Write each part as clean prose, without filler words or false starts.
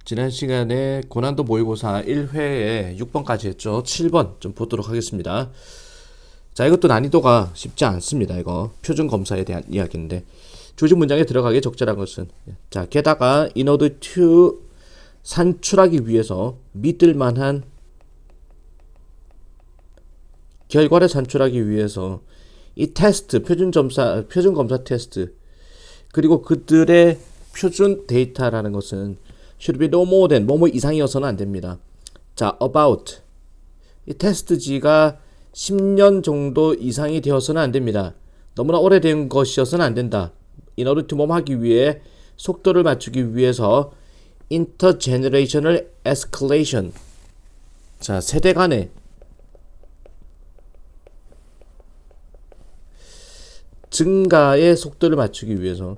지난 시간에 고난도 모의고사 1회에 6번까지 했죠. 7번 좀 보도록 하겠습니다. 자, 이것도 난이도가 쉽지 않습니다. 이거 표준 검사에 대한 이야기인데 조직 문장에 들어가기 적절한 것은, 자, 게다가 in order to 산출하기 위해서 믿을 만한 결과를 산출하기 위해서 이 테스트, 표준 검사 테스트, 그리고 그들의 표준 데이터라는 것은 should be no more than 뭐뭐 이상이어서는 안 됩니다. 자, about 이 테스트지가 10년 정도 이상이 되어서는 안 됩니다. 너무나 오래된 것이어서는 안 된다. in order to 뭐 하기 위해 속도를 맞추기 위해서 intergenerational escalation, 자, 세대 간의 증가의 속도를 맞추기 위해서,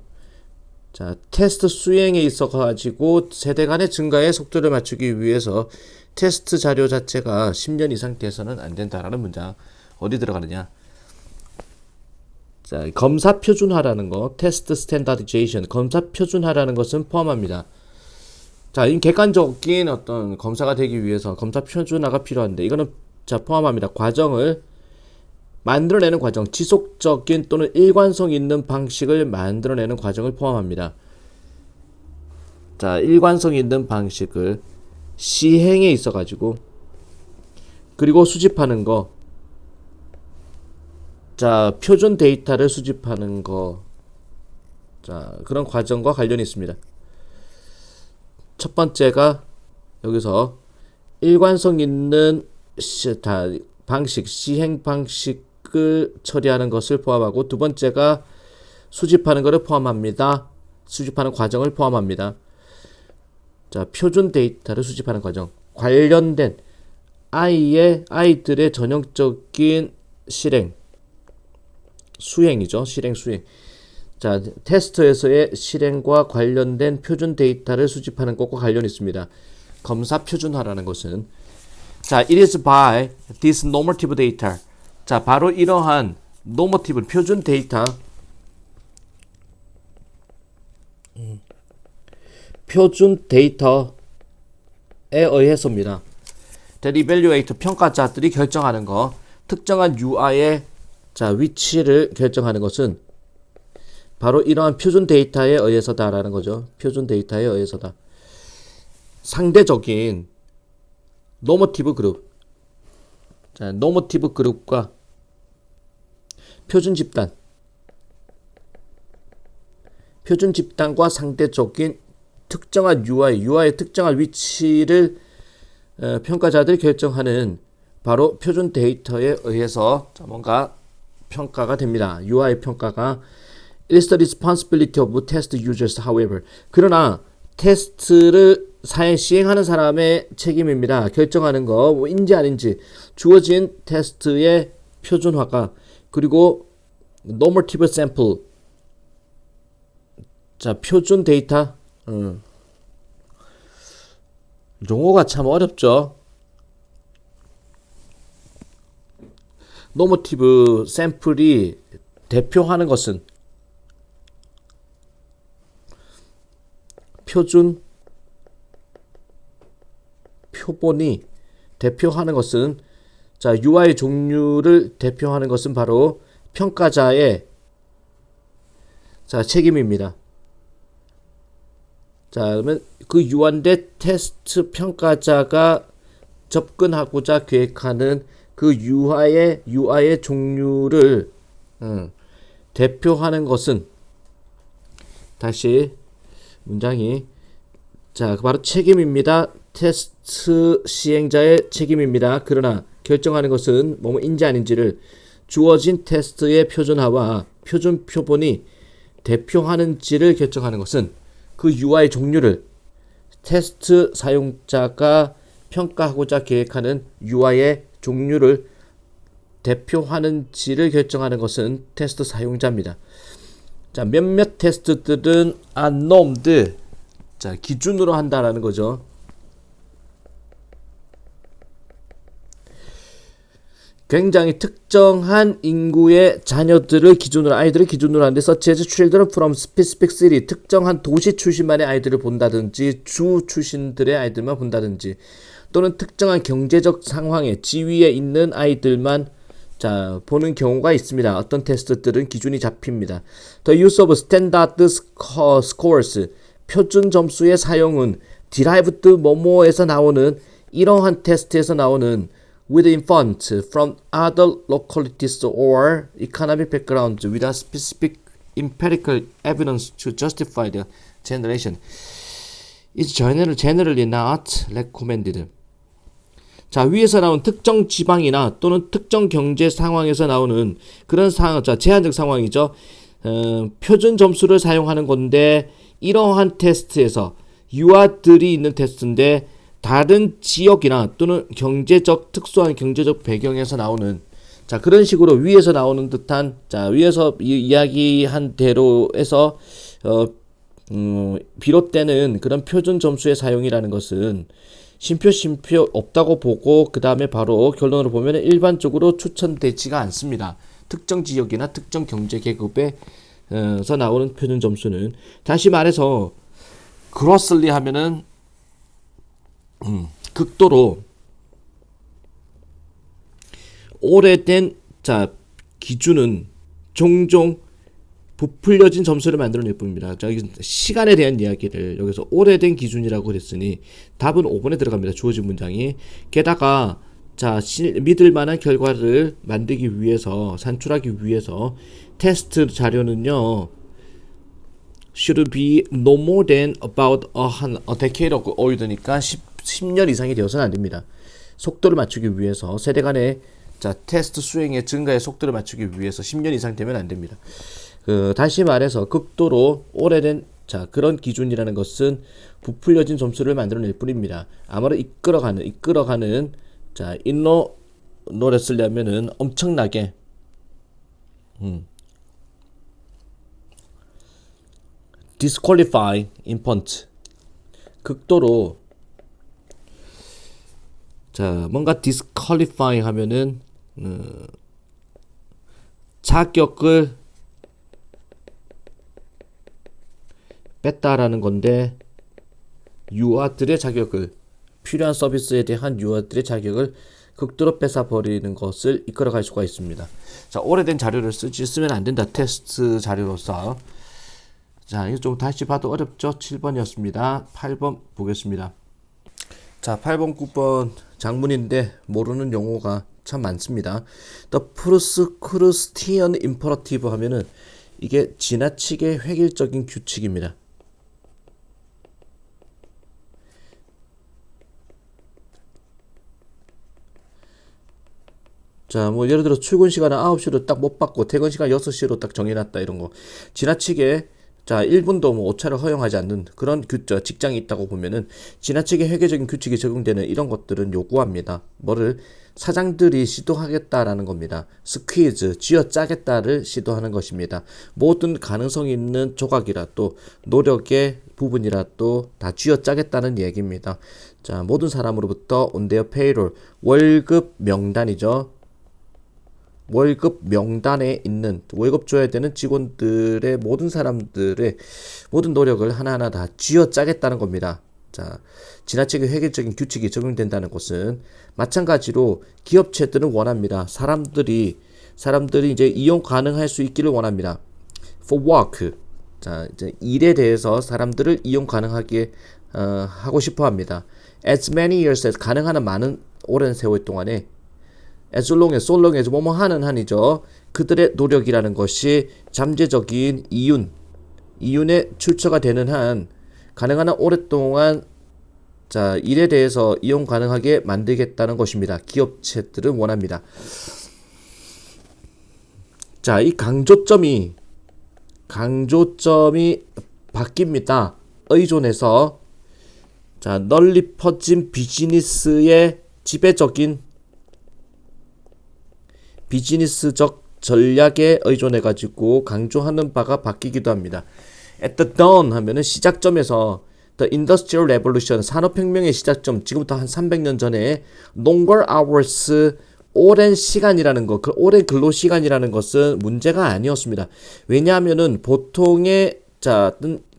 자, 테스트 수행에 있어 가지고 세대 간의 증가의 속도를 맞추기 위해서 테스트 자료 자체가 10년 이상 돼서는 안 된다라는 문장 어디 들어가느냐? 자, 검사 표준화라는 거, 테스트 스탠다디제이션, 검사 표준화라는 것은 포함합니다. 자, 이 객관적인 어떤 검사가 되기 위해서 검사 표준화가 필요한데 이거는, 자, 포함합니다. 과정을 만들어내는 과정, 지속적인 또는 일관성 있는 방식을 만들어내는 과정을 포함합니다. 자, 일관성 있는 방식을 시행에 있어가지고, 그리고 수집하는 거, 자, 표준 데이터를 수집하는 거, 자, 그런 과정과 관련이 있습니다. 첫 번째가 여기서 일관성 있는 방식, 시행 방식을 처리하는 것을 포함하고, 두 번째가 수집하는 것을 포함합니다. 수집하는 과정을 포함합니다. 자, 표준 데이터를 수집하는 과정, 관련된 아이들의 전형적인 실행, 수행이죠. 실행, 수행. 자, 테스트에서의 실행과 관련된 표준 데이터를 수집하는 것과 관련이 있습니다. 검사 표준화라는 것은, 자, it is by this normative data. 자, 바로 이러한 normative, 표준 데이터, 표준 데이터에 의해서입니다. that evaluate, 평가자들이 결정하는 거, 특정한 UI의, 자, 위치를 결정하는 것은 바로 이러한 표준 데이터에 의해서다라는 거죠. 표준 데이터에 의해서다. 상대적인 노모티브 그룹, 자, 노모티브 그룹과 표준 집단과 상대적인 특정한 UI의 특정한 위치를 평가자들이 결정하는 바로 표준 데이터에 의해서, 자, 뭔가 평가가 됩니다. UI 평가가. It is the responsibility of test users, however. 그러나 테스트를 시행하는 사람의 책임입니다. 결정하는 거, 인지 아닌지, 주어진 테스트의 표준화가, 그리고 normative sample, 자, 표준 데이터, 용어가 참 어렵죠. normative sample이 대표하는 것은, 표준 표본이 대표하는 것은, 자, UI 종류를 대표하는 것은 바로 평가자의, 자, 책임입니다. 자, 그러면 그 유한된 테스트 평가자가 접근하고자 계획하는 그 UI의 종류를 대표하는 것은, 다시 문장이, 자, 바로 책임입니다. 테스트 시행자의 책임입니다. 그러나 결정하는 것은 뭐뭐인지 아닌지를 주어진 테스트의 표준화와 표준 표본이 대표하는지를 결정하는 것은 그 UI 종류를, 테스트 사용자가 평가하고자 계획하는 UI의 종류를 대표하는지를 결정하는 것은 테스트 사용자입니다. 자, 몇몇 테스트들은 are normed, 자, 기준으로 한다라는 거죠. 굉장히 특정한 인구의 자녀들을 기준으로 아이들을 기준으로 하는데 such as children from specific city 특정한 도시 출신만의 아이들을 본다든지 주 출신들의 아이들만 본다든지 또는 특정한 경제적 상황에 지위에 있는 아이들만 자 보는 경우가 있습니다. 어떤 테스트들은 기준이 잡힙니다. The use of standard scores 표준 점수의 사용은 derived 뭐뭐에서 나오는 이러한 테스트에서 나오는 within funds from other localities or economic backgrounds without specific empirical evidence to justify the generation is generally not recommended. 자, 위에서 나온 특정 지방이나 또는 특정 경제 상황에서 나오는 그런 상황, 자, 제한적 상황이죠. 표준 점수를 사용하는 건데 이러한 테스트에서 유아들이 있는 테스트인데 다른 지역이나 또는 경제적 특수한 경제적 배경에서 나오는 자 그런 식으로 위에서 나오는 듯한 자 위에서 이야기한 대로에서 비롯되는 그런 표준 점수의 사용이라는 것은 심표 없다고 보고 그 다음에 바로 결론으로 보면 일반적으로 추천되지가 않습니다. 특정 지역이나 특정 경제 계급에서 나오는 표준 점수는 다시 말해서 grossly 하면은 극도로 오래된 자 기준은 종종 부풀려진 점수를 만들어낼 뿐입니다. 자, 시간에 대한 이야기를 여기서 오래된 기준이라고 그랬으니 답은 5번에 들어갑니다. 주어진 문장이. 게다가 자 믿을 만한 결과를 만들기 위해서 산출하기 위해서 테스트 자료는요. should be no more than about a decade ol드니까 10년 이상이 되어서는 안 됩니다. 속도를 맞추기 위해서 세대 간의 자 테스트 수행의 증가의 속도를 맞추기 위해서 10년 이상 되면 안 됩니다. 다시 말해서 극도로 오래된 자 그런 기준이라는 것은 부풀려진 점수를 만들어낼 뿐입니다. 아무래도 이끌어가는 자 인노를 쓰려면은 엄청나게 disqualify infant 극도로 자 뭔가 disqualify 하면은 자격을 뺐다라는 건데 유아들의 자격을 필요한 서비스에 대한 유아들의 자격을 극도로 뺏어버리는 것을 이끌어갈 수가 있습니다. 자 오래된 자료를 쓰면 안 된다. 테스트 자료로서 자 이거 좀 다시 봐도 어렵죠. 7번이었습니다. 8번 보겠습니다. 자 8번 9번 장문인데 모르는 용어가 참 많습니다. The Prussian imperative 하면은 이게 지나치게 획일적인 규칙입니다. 자, 뭐 예를 들어 출근 시간은 9시로 딱 못 받고 퇴근 시간 6시로 딱 정해놨다 이런 거. 지나치게 자 1분도 뭐 오차를 허용하지 않는 그런 직장이 있다고 보면은 지나치게 회계적인 규칙이 적용되는 이런 것들은 요구합니다. 뭐를 사장들이 시도하겠다라는 겁니다. 스퀴즈, 쥐어짜겠다를 시도하는 것입니다. 모든 가능성이 있는 조각이라도 노력의 부분이라도 다 쥐어짜겠다는 얘기입니다. 자, 모든 사람으로부터 on their payroll, 월급 명단이죠. 월급 명단에 있는 월급 줘야 되는 직원들의 모든 사람들의 모든 노력을 하나하나 다 쥐어짜겠다는 겁니다. 자, 지나치게 획일적인 규칙이 적용된다는 것은 마찬가지로 기업체들은 원합니다. 사람들이 이제 이용 가능할 수 있기를 원합니다. For work. 자, 이제 일에 대해서 사람들을 이용 가능하게 하고 싶어 합니다. As many years as 가능한 한 많은 오랜 세월 동안에 as long as, so long as 뭐뭐 하는 한이죠. 그들의 노력이라는 것이 잠재적인 이윤에 출처가 되는 한 가능한 한 오랫동안 자 일에 대해서 이용 가능하게 만들겠다는 것입니다. 기업체들은 원합니다. 자, 이 강조점이 바뀝니다. 의존해서 자 널리 퍼진 비즈니스의 비즈니스적 전략에 의존해가지고 강조하는 바가 바뀌기도 합니다. At the dawn 하면은 시작점에서 The Industrial Revolution 산업혁명의 시작점 지금부터 한 300년 전에 longer hours 오랜 시간이라는 것, 그 오랜 근로 시간이라는 것은 문제가 아니었습니다. 왜냐하면은 보통의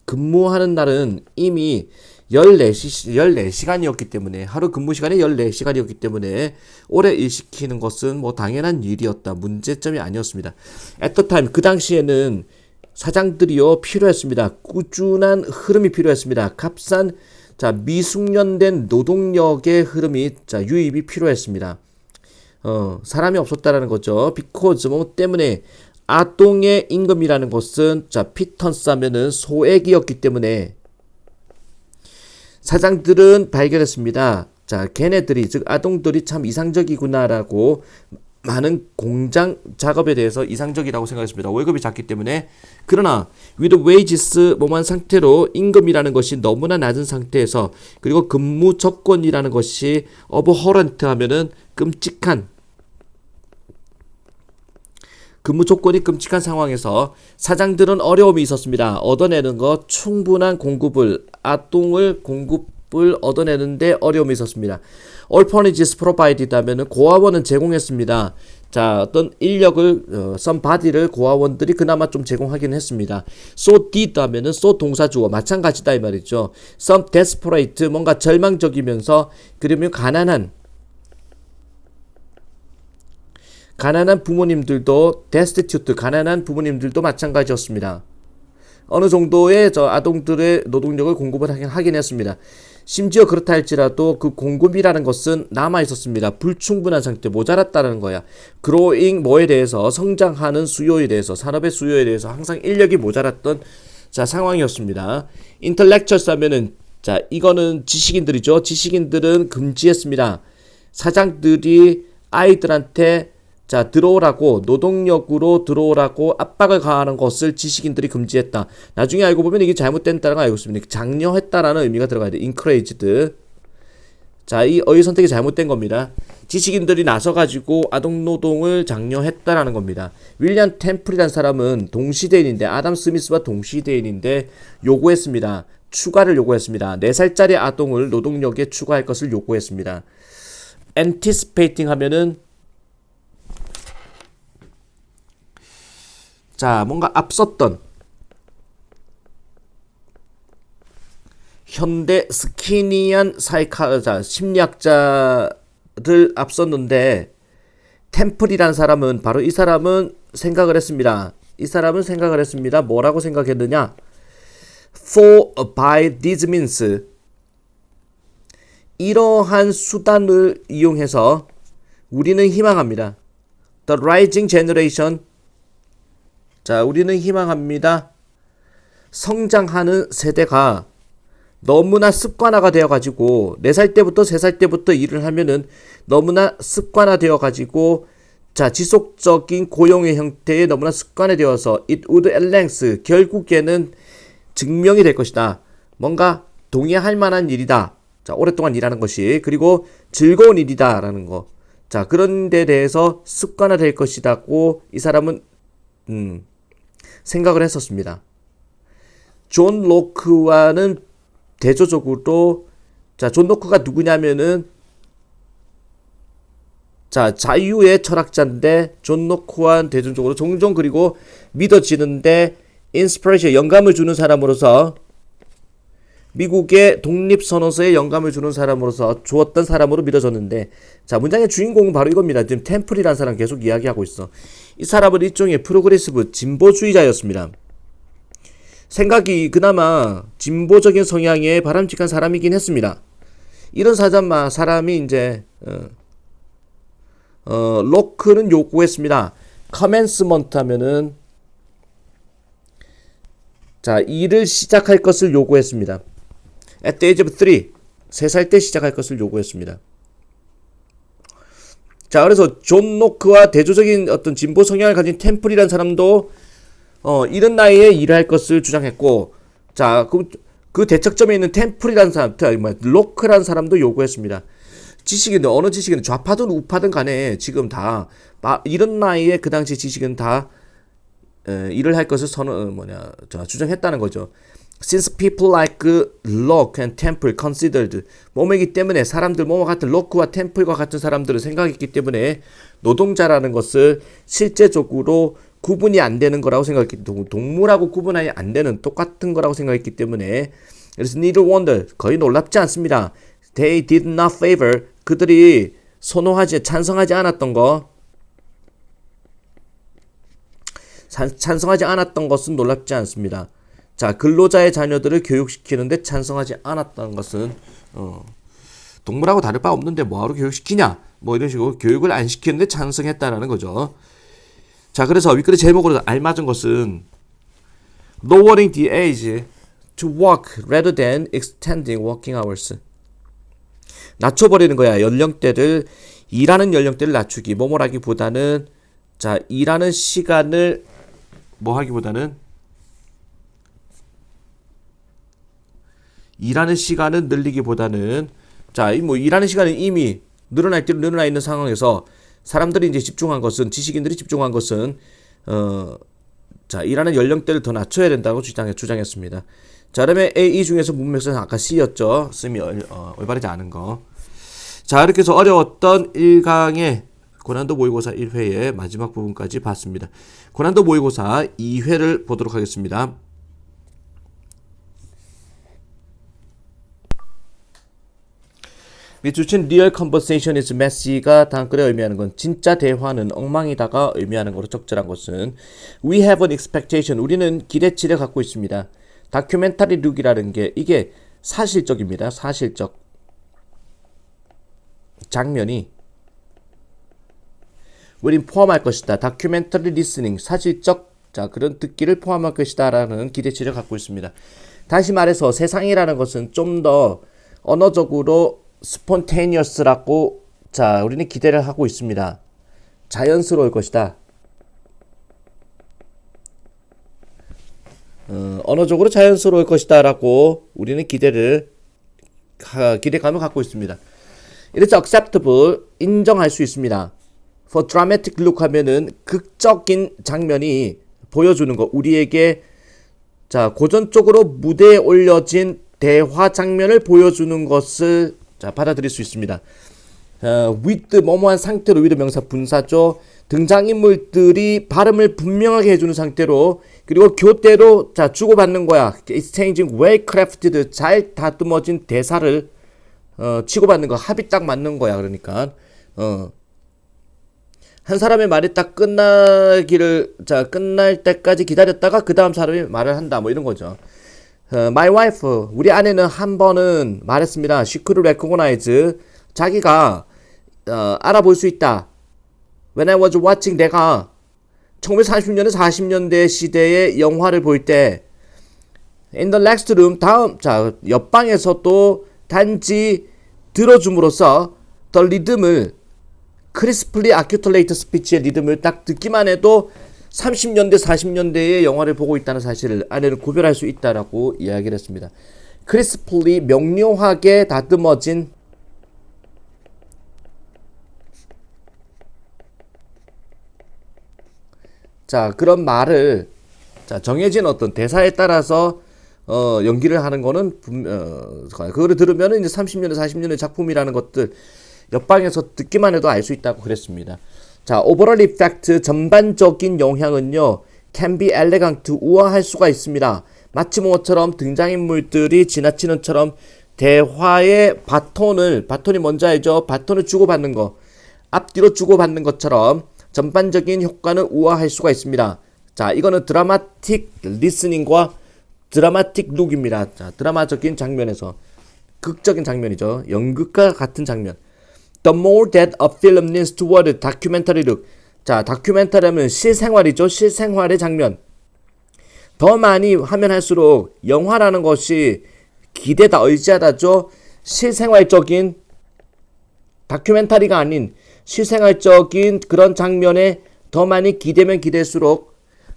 근무하는 날은 이미 14시간이었기 때문에, 하루 근무 시간이 14시간이었기 때문에 오래 일시키는 것은 뭐 당연한 일이었다. 문제점이 아니었습니다. At the time, 그 당시에는 사장들이요 필요했습니다. 꾸준한 흐름이 필요했습니다. 값싼 미숙련된 노동력의 흐름이 유입이 필요했습니다. 사람이 없었다라는 거죠. because 뭐 때문에 아동의 임금이라는 것은 피턴스 하면은 소액이었기 때문에 사장들은 발견했습니다. 걔네들이 즉 아동들이 참 이상적이구나라고 많은 공장 작업에 대해서 이상적이라고 생각했습니다. 월급이 작기 때문에. 그러나 with wages 뭐만 상태로 임금이라는 것이 너무나 낮은 상태에서 그리고 근무 조건이라는 것이 abhorrent 하면은 끔찍한 근무 조건이 끔찍한 상황에서 사장들은 어려움이 있었습니다. 얻어내는 것 충분한 공급을 아동을 공급을 얻어내는데 어려움이 있었습니다. Alternatives provided 하면은 고아원은 제공했습니다. 어떤 인력을 some body를 고아원들이 그나마 좀 제공하긴 했습니다. So did 하면은 so 동사주어 마찬가지다 이 말이죠. Some desperate 뭔가 절망적이면서 그러면 가난한 부모님들도 destitute 가난한 부모님들도 마찬가지였습니다. 어느 정도의 아동들의 노동력을 공급을 하긴 했습니다. 심지어 그렇다 할지라도 그 공급이라는 것은 남아 있었습니다. 불충분한 상태, 모자랐다는 거야. growing 뭐에 대해서 성장하는 수요에 대해서 산업의 수요에 대해서 항상 인력이 모자랐던 상황이었습니다. intellectuals 하면은 이거는 지식인들이죠. 지식인들은 금지했습니다. 사장들이 아이들한테 들어오라고 노동력으로 들어오라고 압박을 가하는 것을 지식인들이 금지했다. 나중에 알고 보면 이게 잘못된다는 걸 알고 있습니다. 장려했다라는 의미가 들어가야 돼. encouraged. 이 어휘 선택이 잘못된 겁니다. 지식인들이 나서가지고 아동노동을 장려했다라는 겁니다. 윌리엄 템플이라는 사람은 동시대인인데 아담 스미스와 동시대인인데 요구했습니다. 추가를 요구했습니다. 4살짜리 아동을 노동력에 추가할 것을 요구했습니다. anticipating 하면은 뭔가 앞섰던 현대 스키니한 심리학자를 앞섰는데 템플이라는 사람은 바로 이 사람은 생각을 했습니다. 뭐라고 생각했느냐? For by these means 이러한 수단을 이용해서 우리는 희망합니다. The rising generation 우리는 희망합니다. 성장하는 세대가 너무나 습관화가 되어가지고 4살 때부터 3살 때부터 일을 하면은 너무나 습관화되어가지고 지속적인 고용의 형태에 너무나 습관화되어서 it would at length 결국에는 증명이 될 것이다. 뭔가 동의할 만한 일이다. 오랫동안 일하는 것이 그리고 즐거운 일이다 라는 거. 그런 데 대해서 습관화될 것이다고 이 사람은 생각을 했었습니다. 존 로크와는 대조적으로 존 로크가 누구냐면은 자유의 철학자인데 존 로크와는 대조적으로 종종 그리고 믿어지는데 인스피레이션 영감을 주는 사람으로서 미국의 독립선언서에 영감을 주는 사람으로서 주었던 사람으로 믿어졌는데 문장의 주인공은 바로 이겁니다. 지금 템플이라는 사람 계속 이야기하고 있어. 이 사람은 일종의 프로그레시브 진보주의자였습니다. 생각이 그나마 진보적인 성향의 바람직한 사람이긴 했습니다. 이런 사람이 이제 로크는 요구했습니다. commencement 하면은 일을 시작할 것을 요구했습니다. At the age of 3살 때 시작할 것을 요구했습니다. 그래서 존 로크와 대조적인 어떤 진보 성향을 가진 템플이라는 사람도 이른 나이에 일할 것을 주장했고, 그 대척점에 있는 템플이라는 사람, 로크라는 사람도 요구했습니다. 지식인들, 어느 지식인들, 좌파든 우파든 간에 지금 다 이른 나이에 그 당시 지식은 다 일을 할 것을 주장했다는 거죠. Since people like Locke and Temple considered 뭐뭐이기 때문에 사람들 뭐뭐 같은 로크와 템플과 같은 사람들을 생각했기 때문에 노동자라는 것을 실제적으로 구분이 안 되는 거라고 생각했기 때문에 동물하고 구분이 안 되는 똑같은 거라고 생각했기 때문에 그래서 neither wonder 거의 놀랍지 않습니다. They did not favor 그들이 선호하지 찬성하지 않았던 거 찬성하지 않았던 것은 놀랍지 않습니다. 자, 근로자의 자녀들을 교육시키는데 찬성하지 않았던 것은 동물하고 다를 바 없는데 뭐하러 교육시키냐? 뭐 이런 식으로 교육을 안 시키는데 찬성했다라는 거죠. 자, 그래서 윗글의 제목으로 알맞은 것은 lowering the age to work rather than extending working hours. 낮춰버리는 거야. 연령대를 일하는 연령대를 낮추기. 뭐뭐라기보다는 자, 일하는 시간을 뭐 하기보다는 일하는 시간은 늘리기보다는 자, 뭐 일하는 시간은 이미 늘어날 대로 늘어나 있는 상황에서 사람들이 이제 집중한 것은 지식인들이 집중한 것은 자, 일하는 연령대를 더 낮춰야 된다고 주장했습니다. 자, 그다음에 A 중에서 문맥은 아까 C였죠. 쓰임이 올바르지 않은 거. 자, 이렇게 해서 어려웠던 1강의 고난도 모의고사 1회의 마지막 부분까지 봤습니다. 고난도 모의고사 2회를 보도록 하겠습니다. 밑줄친 real conversation is messy가 다음글에 의미하는 건 진짜 대화는 엉망이다가 의미하는 거로 적절한 것은 we have an expectation 우리는 기대치를 갖고 있습니다. 다큐멘터리 룩이라는 게 이게 사실적입니다. 사실적 장면이 우린 포함할 것이다. 다큐멘터리 리스닝 사실적 자 그런 듣기를 포함할 것이다 라는 기대치를 갖고 있습니다. 다시 말해서 세상이라는 것은 좀 더 언어적으로 spontaneous라고 자 우리는 기대를 하고 있습니다. 자연스러울 것이다. 언어적으로 자연스러울 것이다 라고 우리는 기대감을 갖고 있습니다. It's acceptable 인정할 수 있습니다. For dramatic look 하면은 극적인 장면이 보여주는 것 우리에게 자 고전적으로 무대에 올려진 대화 장면을 보여주는 것을 자 받아들일 수 있습니다. with 뭐뭐한 상태로 with 명사 분사죠. 등장인물들이 발음을 분명하게 해주는 상태로 그리고 교대로 자 주고받는 거야. exchanging well crafted 잘 다듬어진 대사를 치고받는 거 합이 딱 맞는 거야. 그러니까 한 사람의 말이 딱 끝날 때까지 기다렸다가 그 다음 사람이 말을 한다 뭐 이런 거죠. My wife 우리 아내는 한 번은 말했습니다. She could recognize 자기가 알아볼 수 있다. When I was watching 내가 1930년에 40년대 시대의 영화를 볼 때 In the next room 다음 자 옆방에서 또 단지 들어줌으로써 the 리듬을 crisply articulate speech의 리듬을 딱 듣기만 해도 30년대 40년대의 영화를 보고 있다는 사실을 아내는 구별할 수 있다라고 이야기를 했습니다. crisply 명료하게 다듬어진 자 그런 말을 자 정해진 어떤 대사에 따라서 연기를 하는 거는 그거를 들으면 이제 30년대 40년대 작품이라는 것들 옆방에서 듣기만 해도 알 수 있다고 그랬습니다. 자, overall effect 전반적인 영향은요. can be elegant 우아할 수가 있습니다. 마치 뭐처럼 등장인물들이 지나치는 처럼 대화의 바톤이 뭔지 알죠? 바톤을 주고받는 거. 앞뒤로 주고받는 것처럼 전반적인 효과는 우아할 수가 있습니다. 자, 이거는 드라마틱 리스닝과 드라마틱 룩입니다. 자, 드라마적인 장면에서 극적인 장면이죠. 연극과 같은 장면. The more that a film leans toward documentary look. 자, 다큐멘터리 하면 실생활이죠. 실생활의 장면. 더 많이 하면 할수록 영화라는 것이 기대다, 의지하다죠. 실생활적인 다큐멘터리가 아닌 실생활적인 그런 장면에 더 많이 기대면 기댈수록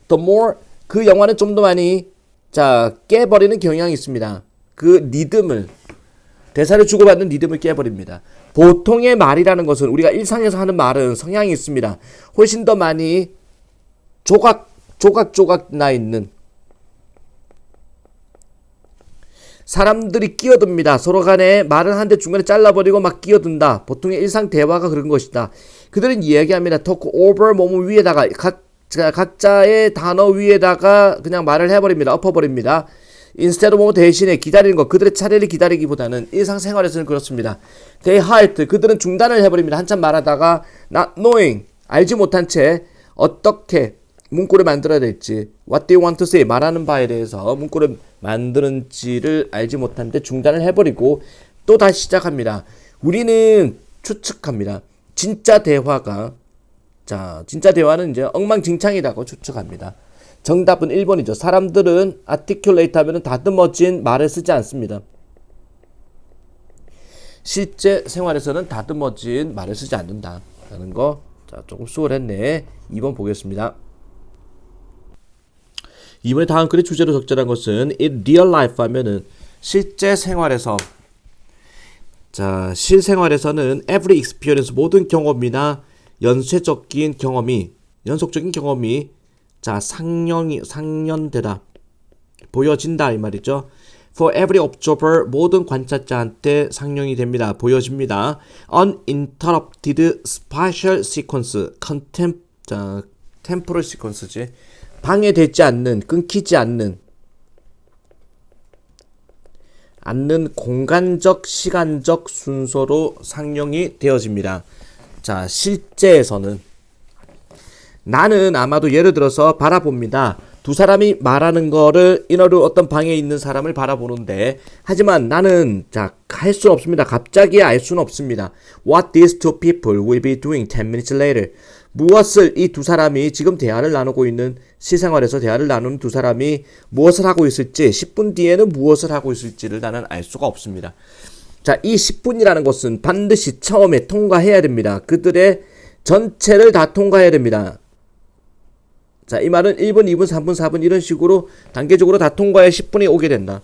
the more 그 영화는 좀 더 많이 자 깨버리는 경향이 있습니다. 그 리듬을 대사를 주고받는 리듬을 깨버립니다. 보통의 말이라는 것은 우리가 일상에서 하는 말은 성향이 있습니다. 훨씬 더 많이 조각 나 있는 사람들이 끼어듭니다. 서로 간에 말을 하는데 중간에 잘라버리고 막 끼어든다. 보통의 일상 대화가 그런 것이다. 그들은 이야기합니다. talk over 뭐뭐 위에다가 각자의 단어 위에다가 그냥 말을 해버립니다. 엎어버립니다. instead 뭐 대신에 기다리는 것, 그들의 차례를 기다리기보다는 일상생활에서는 그렇습니다. they halt, 그들은 중단을 해버립니다. 한참 말하다가 not knowing, 알지 못한 채 어떻게 문구를 만들어야 될지, what do you want to say, 말하는 바에 대해서 문구를 만드는지를 알지 못한데 중단을 해버리고 또 다시 시작합니다. 우리는 추측합니다. 진짜 대화는 이제 엉망진창이라고 추측합니다. 정답은 1번이죠. 사람들은 articulate 하면은 다듬어진 말을 쓰지 않습니다. 실제 생활에서는 다듬어진 말을 쓰지 않는다라는 거. 자, 조금 수월했네. 2번 보겠습니다. 이번에 다음 글의 주제로 적절한 것은 in real life 하면은 실제 생활에서, 자, 실생활에서는 every experience, 모든 경험이나 연속적인 경험이 자, 상연되다, 보여진다 이 말이죠. For every observer, 모든 관찰자한테 상용이 됩니다. 보여집니다. Uninterrupted spatial sequence, temporal sequence지. 방해되지 않는, 끊기지 않는 공간적, 시간적 순서로 상용이 되어집니다. 자, 실제에서는 나는 아마도 예를 들어서 바라봅니다. 두 사람이 말하는 거를 인어로 어떤 방에 있는 사람을 바라보는데, 하지만 나는 할 수는 없습니다. 갑자기 알 수는 없습니다. What these two people will be doing 10 minutes later. 무엇을 이 두 사람이 지금 대화를 나누고 있는, 실생활에서 대화를 나누는 두 사람이 무엇을 하고 있을지, 10분 뒤에는 무엇을 하고 있을지를 나는 알 수가 없습니다. 자, 이 10분이라는 것은 반드시 처음에 통과해야 됩니다. 그들의 전체를 다 통과해야 됩니다. 자, 이 말은 1분, 2분, 3분, 4분 이런 식으로 단계적으로 다 통과해 10분이 오게 된다.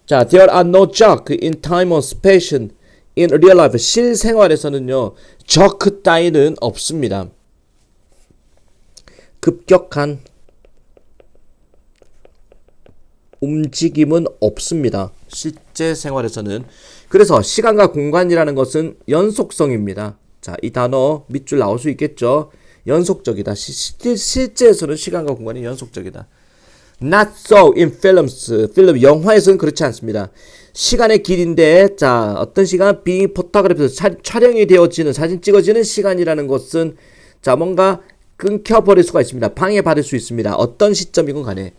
자, there are no jokes in time or space in real life. 실생활에서는요, joke 따위는 없습니다. 급격한 움직임은 없습니다. 실제 생활에서는. 그래서 시간과 공간이라는 것은 연속성입니다. 자, 이 단어 밑줄 나올 수 있겠죠. 연속적이다. 실제에서는 시간과 공간이 연속적이다. Not so in films. 필름, 영화에서는 그렇지 않습니다. 시간의 길인데, 자, 어떤 시간, being photographed, 촬영이 되어지는, 사진 찍어지는 시간이라는 것은, 자, 뭔가 끊겨버릴 수가 있습니다. 방해받을 수 있습니다. 어떤 시점이건 간에.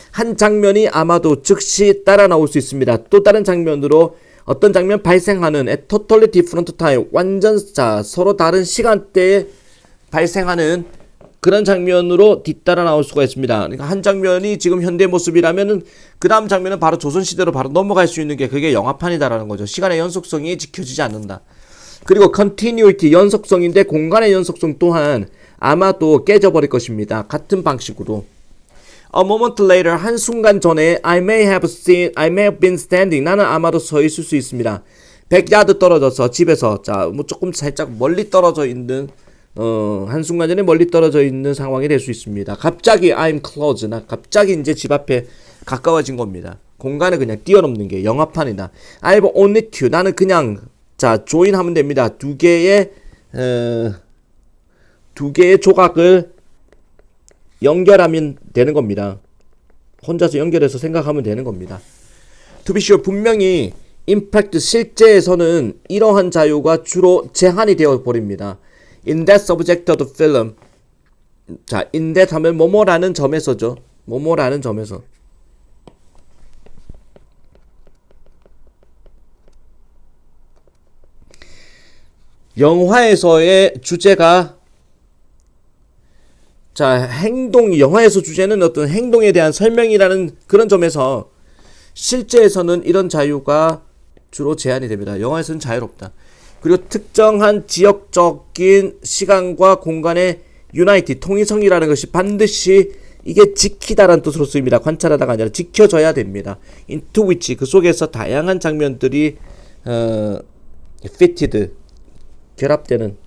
한 장면이 아마도 즉시 따라 나올 수 있습니다. 또 다른 장면으로 어떤 장면 발생하는 at totally different time, 완전, 자, 서로 다른 시간대에 발생하는 그런 장면으로 뒤따라 나올 수가 있습니다. 그러니까 한 장면이 지금 현대 모습이라면은 그 다음 장면은 바로 조선시대로 바로 넘어갈 수 있는 게 그게 영화판이다라는 거죠. 시간의 연속성이 지켜지지 않는다. 그리고 continuity, 연속성인데 공간의 연속성 또한 아마도 깨져버릴 것입니다. 같은 방식으로. A moment later, 한순간 전에 I may have been standing, 나는 아마도 서 있을 수 있습니다. 100야드 떨어져서 집에서, 자, 뭐 조금 살짝 멀리 떨어져 있는, 한순간 전에 멀리 떨어져 있는 상황이 될 수 있습니다. 갑자기 I'm close, 나 갑자기 이제 집 앞에 가까워진 겁니다. 공간을 그냥 뛰어넘는 게 영화판이다. I've only to, 나는 그냥, 자, join 하면 됩니다. 두 개의 조각을 연결하면 되는 겁니다. 혼자서 연결해서 생각하면 되는 겁니다. To be sure, 분명히 in fact, 실제에서는 이러한 자유가 주로 제한이 되어 버립니다. In that subject of the film. 자, in that 하면 뭐뭐라는 점에서죠. 뭐뭐라는 점에서. 영화에서의 주제가, 자, 영화에서 주제는 어떤 행동에 대한 설명이라는 그런 점에서 실제에서는 이런 자유가 주로 제한이 됩니다. 영화에서는 자유롭다. 그리고 특정한 지역적인 시간과 공간의 유나이티, 통일성이라는 것이 반드시 이게 지키다라는 뜻으로 쓰입니다. 관찰하다가 아니라 지켜져야 됩니다. into which, 그 속에서 다양한 장면들이 fitted, 결합되는,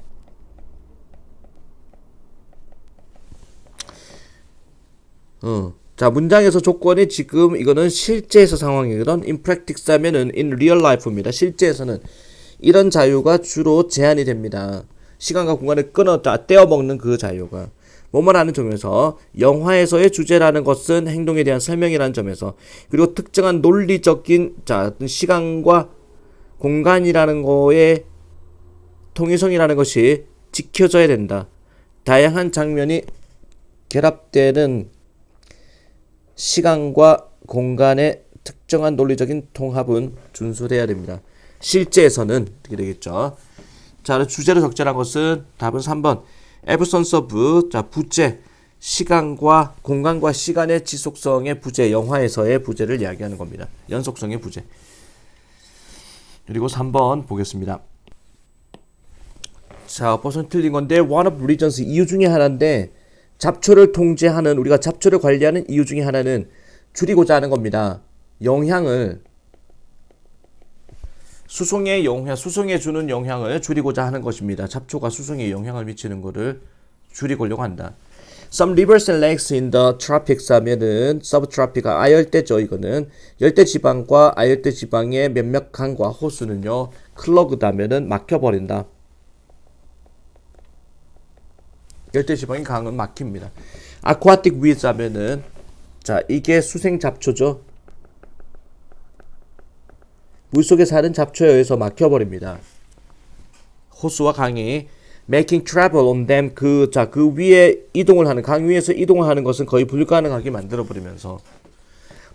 자, 문장에서 조건이 지금 이거는 실제에서 상황이거든. in practice 하면은 in real life입니다. 실제에서는 이런 자유가 주로 제한이 됩니다. 시간과 공간을 떼어 먹는 그 자유가. 뭐뭐라는 점에서 영화에서의 주제라는 것은 행동에 대한 설명이라는 점에서 그리고 특정한 논리적인 시간과 공간이라는 거의 통일성이라는 것이 지켜져야 된다. 다양한 장면이 결합되는 시간과 공간의 특정한 논리적인 통합은 준수돼야 됩니다. 실제에서는 이렇게 되겠죠. 자, 주제로 적절한 것은 답은 3번. absence of 부재, 시간과 공간과 시간의 지속성의 부재, 영화에서의 부재를 이야기하는 겁니다. 연속성의 부재. 그리고 3번 보겠습니다. 자, 버선 틀린 건데 one of reasons 이유 중에 하나인데 잡초를 통제하는 우리가 잡초를 관리하는 이유 중에 하나는 줄이고자 하는 겁니다. 영향을 수송에 주는 영향을 줄이고자 하는 것입니다. 잡초가 수송에 영향을 미치는 것을 줄이고려고 한다. Some rivers and lakes in the tropics 하면은 subtropical 아열대죠. 이거는 열대 지방과 아열대 지방의 몇몇 강과 호수는요 클로그드 하면은 막혀버린다. 열대 지방의 강은 막힙니다. aquatic weeds 하면은 이게 수생 잡초죠. 물속에 사는 잡초에 의해서 막혀버립니다. 호수와 강이 making travel on them 그 위에 이동을 하는 강 위에서 이동을 하는 것은 거의 불가능하게 만들어버리면서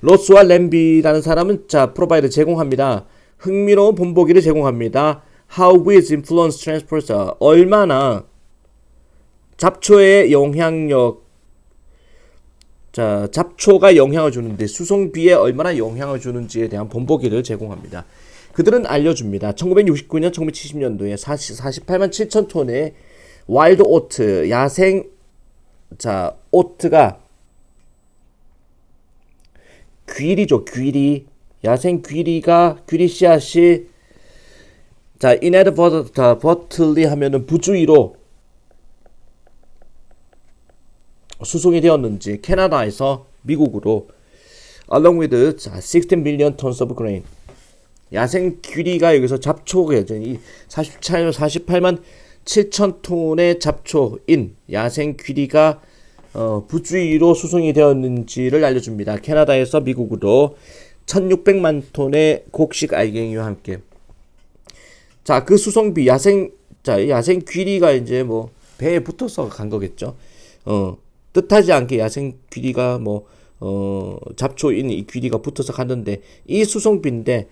로스와 램비라는 사람은 provide 제공합니다. 흥미로운 본보기를 제공합니다. How weeds influence transport 얼마나 잡초의 영향력 잡초가 영향을 주는데 수송비에 얼마나 영향을 주는지에 대한 본보기를 제공합니다. 그들은 알려줍니다. 1969년, 1970년도에 48만 7천 톤의 와일드 오트, 야생 오트가 귀리죠, 귀리. 야생 귀리 씨앗이 inadvertently 하면은 부주의로 수송이 되었는지 캐나다에서 미국으로 along with 16 million tons of grain 야생 귀리가 여기서 잡초가 48만 7천 톤의 잡초인 야생 귀리가 부주의로 수송이 되었는지를 알려줍니다. 캐나다에서 미국으로 1600만 톤의 곡식 알갱이와 함께 그 수송비 야생 귀리가 이제 뭐 배에 붙어서 간 거겠죠. 뜻하지 않게 야생 귀리가 잡초인 이 귀리가 붙어서 갔는데 이 수송비인데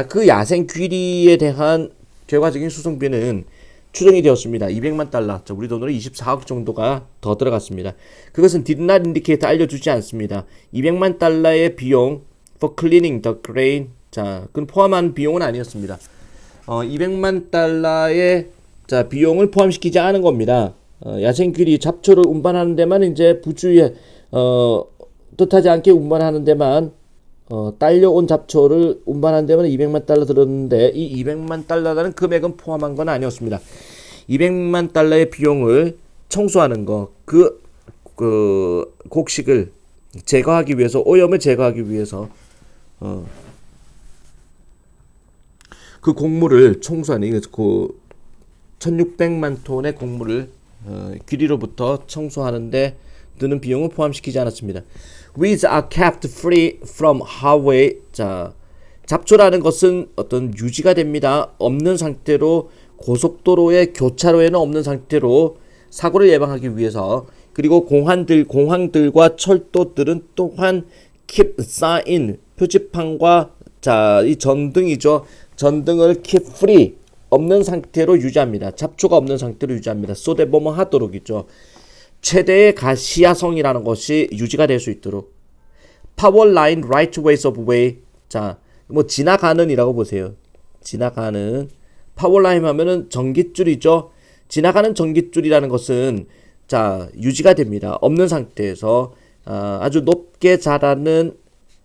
그 야생 귀리에 대한 결과적인 수송비는 추정이 되었습니다. 200만 달러, 우리 돈으로 24억 정도가 더 들어갔습니다. 그것은 did not indicate 알려주지 않습니다. 200만 달러의 비용 for cleaning the grain 그건 포함한 비용은 아니었습니다. 200만 달러의 비용을 포함시키지 않은 겁니다. 야생귀리 잡초를 운반하는 데만 이제 부주의에 뜻하지 않게 운반하는 데만 딸려온 잡초를 운반하는 데만 200만 달러 들었는데 이 200만 달러라는 금액은 포함한 건 아니었습니다. 200만 달러의 비용을 청소하는 거, 그 곡식을 제거하기 위해서 오염을 제거하기 위해서 그 곡물을 청소하는 그 1600만 톤의 곡물을 귀리로부터 청소하는데 드는 비용을 포함시키지 않았습니다. Weeds are kept free from highway. 잡초라는 것은 어떤 유지가 됩니다. 없는 상태로 고속도로의 교차로에는 없는 상태로 사고를 예방하기 위해서 그리고 공항들과 철도들은 또한 keep sign 표지판과 이 전등이죠. 전등을 keep free 없는 상태로 유지합니다. 잡초가 없는 상태로 유지합니다. so that 뭐뭐 하도록이죠. 최대의 가시화성이라는 것이 유지가 될 수 있도록. Power line right ways of way. 지나가는이라고 보세요. 지나가는. Power line 하면은 전깃줄이죠. 지나가는 전깃줄이라는 것은 유지가 됩니다. 없는 상태에서 아주 높게 자라는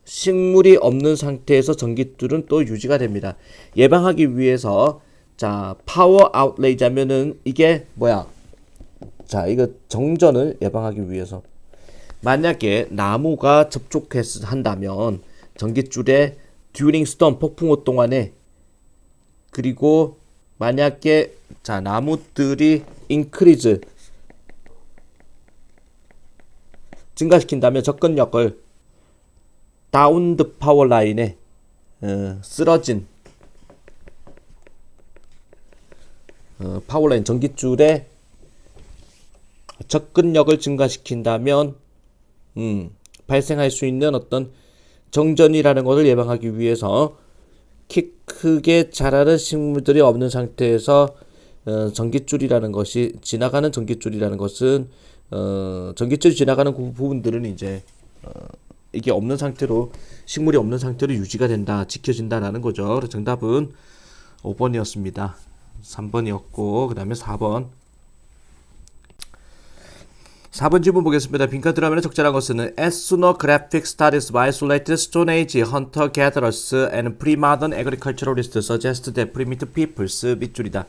식물이 없는 상태에서 전깃줄은 또 유지가 됩니다. 예방하기 위해서 파워 아웃레이자면은 이게 뭐야? 이거 정전을 예방하기 위해서 만약에 나무가 접촉한다면 전깃줄에 during storm 폭풍우 동안에 그리고 만약에 자 나무들이 increase 증가시킨다면 접근력을 down the power line에 쓰러진 파워라인 전깃줄에 접근력을 증가시킨다면 발생할 수 있는 어떤 정전이라는 것을 예방하기 위해서 키 크게 자라는 식물들이 없는 상태에서 전깃줄이라는 것이 지나가는 전깃줄이라는 것은 전깃줄이 지나가는 부분들은 이제 이게 없는 상태로 식물이 없는 상태로 유지가 된다 지켜진다라는 거죠. 그래서 정답은 5번이었습니다. 3번이었고 그 다음에 4번 질문 보겠습니다. 빈칸 들어가면 적절한 것은 ethnographic studies by isolated Stone Age hunter-gatherers and pre-modern agriculturalists suggest that primitive peoples 밑줄이다.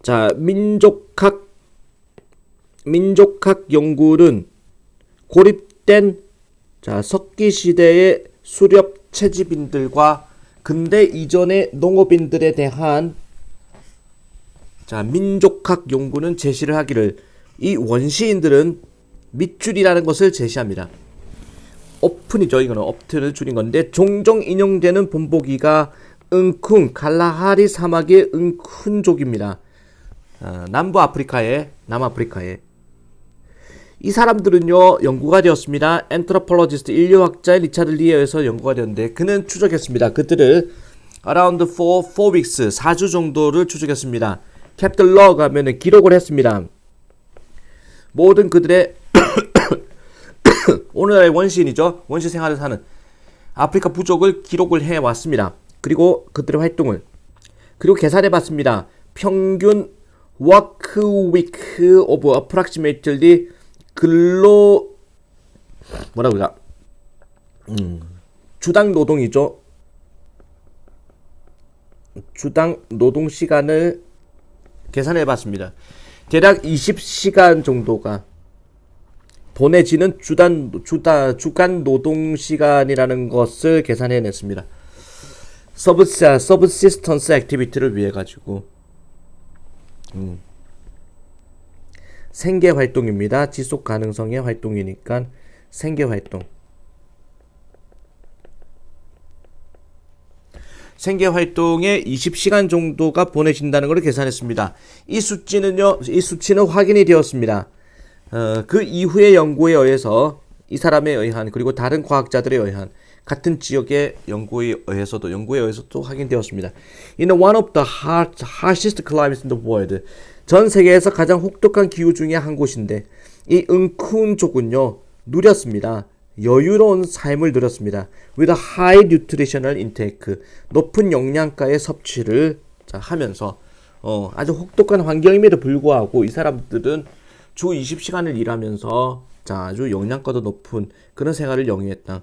자 민족학 연구는 고립된 자 석기 시대의 수렵 채집인들과 근대 이전의 농업인들에 대한 자 민족학 연구는 제시를 하기를 이 원시인들은 밑줄이라는 것을 제시합니다. 오픈이죠. 이거는 업트를 줄인 건데 종종 인용되는 본보기가 은쿵 칼라하리 사막의 은쿤족입니다. 남아프리카에 이 사람들은요 연구가 되었습니다. 엔트로폴로지스트 인류학자인 리차드 리에 의해서 연구가 되었는데 그는 추적했습니다. 그들을 around for 4 weeks 4주 정도를 추적했습니다. 캡틀 러그 하면은 기록을 했습니다. 모든 그들의 오늘날의 원시인이죠. 원시 생활을 사는 아프리카 부족을 기록을 해왔습니다. 그리고 그들의 활동을 그리고 계산해봤습니다. 평균 work week of approximately 근로 뭐라 그럴까 주당 노동이죠. 주당 노동 시간을 계산해봤습니다. 대략 20시간 정도가 보내지는 주간 노동 시간이라는 것을 계산해냈습니다. 서브시스턴스 액티비티를 위해 가지고 생계 활동입니다. 지속 가능성의 활동이니까 생계 활동. 생계 활동에 20시간 정도가 보내진다는 것을 계산했습니다. 이 수치는 확인이 되었습니다. 그 이후의 연구에 의해서 이 사람에 의한 그리고 다른 과학자들에 의한 같은 지역의 연구에 의해서도 확인되었습니다. In one of the harshest climates in the world, 전 세계에서 가장 혹독한 기후 중에 한 곳인데 이 은쿤족은요 누렸습니다. 여유로운 삶을 누렸습니다. With a high nutritional intake, 높은 영양가의 섭취를 하면서 아주 혹독한 환경임에도 불구하고 이 사람들은 주 20시간을 일하면서 아주 영양가도 높은 그런 생활을 영위했다.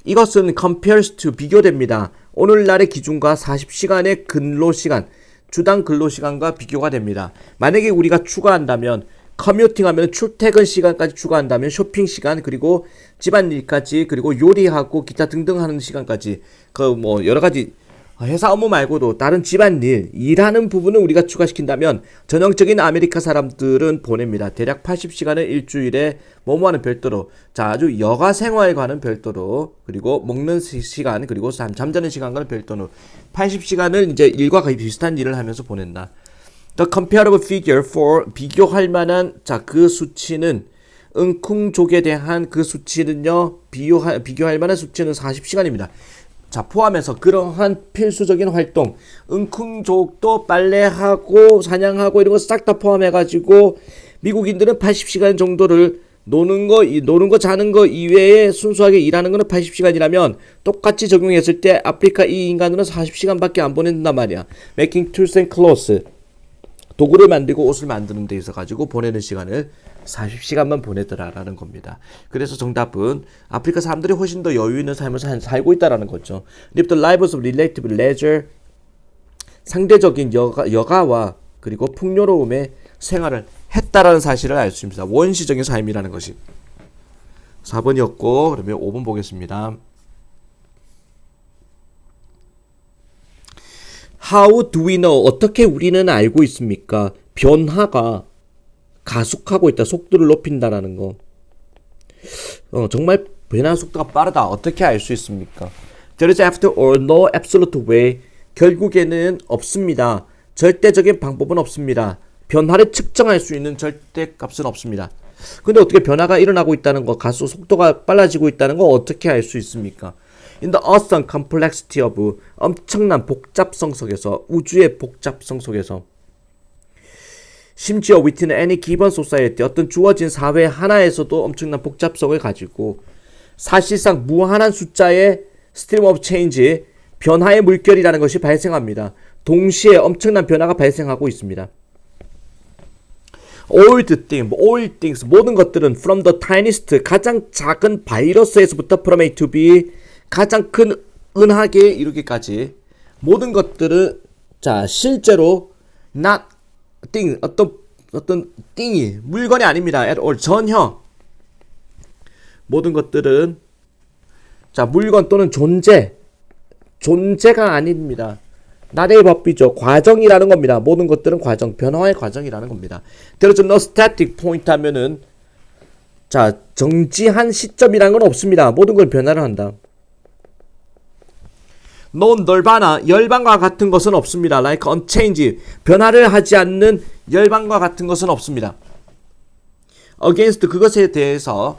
이것은 compares to 비교됩니다. 오늘날의 기준과 40시간의 근로시간, 주당 근로시간과 비교가 됩니다. 만약에 우리가 추가한다면 커뮤팅하면 출퇴근 시간까지 추가한다면 쇼핑 시간 그리고 집안일까지 그리고 요리하고 기타 등등 하는 시간까지 그 뭐 여러 가지 회사 업무 말고도 다른 집안일 일하는 부분을 우리가 추가시킨다면 전형적인 아메리카 사람들은 보냅니다. 대략 80시간을 일주일에 뭐뭐하는 별도로 아주 여가 생활과는 별도로 그리고 먹는 시간 그리고 잠자는 시간과는 별도로 80시간을 이제 일과 거의 비슷한 일을 하면서 보낸다. The comparable figure for 비교할 만한 그 수치는 은쿵족에 대한 그 수치는요 비교할 만한 수치는 40시간입니다. 포함해서 그러한 필수적인 활동 은쿵족도 빨래하고 사냥하고 이런 거 싹 다 포함해가지고 미국인들은 80시간 정도를 노는 거 자는 거 이외에 순수하게 일하는 거는 80시간이라면 똑같이 적용했을 때 아프리카 이 인간들은 40시간밖에 안 보낸단 말이야. Making tools and clothes 도구를 만들고 옷을 만드는 데 있어 가지고 보내는 시간을 40시간만 보내더라라는 겁니다. 그래서 정답은 아프리카 사람들이 훨씬 더 여유 있는 삶을 살고 있다라는 거죠. Live the lives of relative leisure 상대적인 여가와 그리고 풍요로움의 생활을 했다라는 사실을 알 수 있습니다. 원시적인 삶이라는 것이. 4번이었고 그러면 5번 보겠습니다. How do we know? 어떻게 우리는 알고 있습니까? 변화가 가속하고 있다. 속도를 높인다라는 거. 정말 변화 속도가 빠르다. 어떻게 알 수 있습니까? There is after all no absolute way. 결국에는 없습니다. 절대적인 방법은 없습니다. 변화를 측정할 수 있는 절대값은 없습니다. 근데 어떻게 변화가 일어나고 있다는 거, 가속 속도가 빨라지고 있다는 거 어떻게 알 수 있습니까? In the awesome complexity of 엄청난 복잡성 속에서, 우주의 복잡성 속에서, 심지어 within any given society, 어떤 주어진 사회 하나에서도 엄청난 복잡성을 가지고 사실상 무한한 숫자의 stream of change, 변화의 물결이라는 것이 발생합니다. 동시에 엄청난 변화가 발생하고 있습니다. All things, 모든 것들은 from the tiniest, 가장 작은 바이러스에서부터 from A to B, 가장 큰 은하계에 이르기까지 모든 것들은 자 실제로 not thing, 어떤 thing이 물건이 아닙니다. at all, 전혀 모든 것들은 자 물건 또는 존재가 아닙니다. 나의 법이죠. 과정이라는 겁니다. 모든 것들은 과정, 변화의 과정이라는 겁니다. There is no static point 하면은 자 정지한 시점이라는 건 없습니다. 모든 걸 변화를 한다. No nirvana, 열반과 같은 것은 없습니다. Like unchanged, 변화를 하지 않는 열반과 같은 것은 없습니다. Against, 그것에 대해서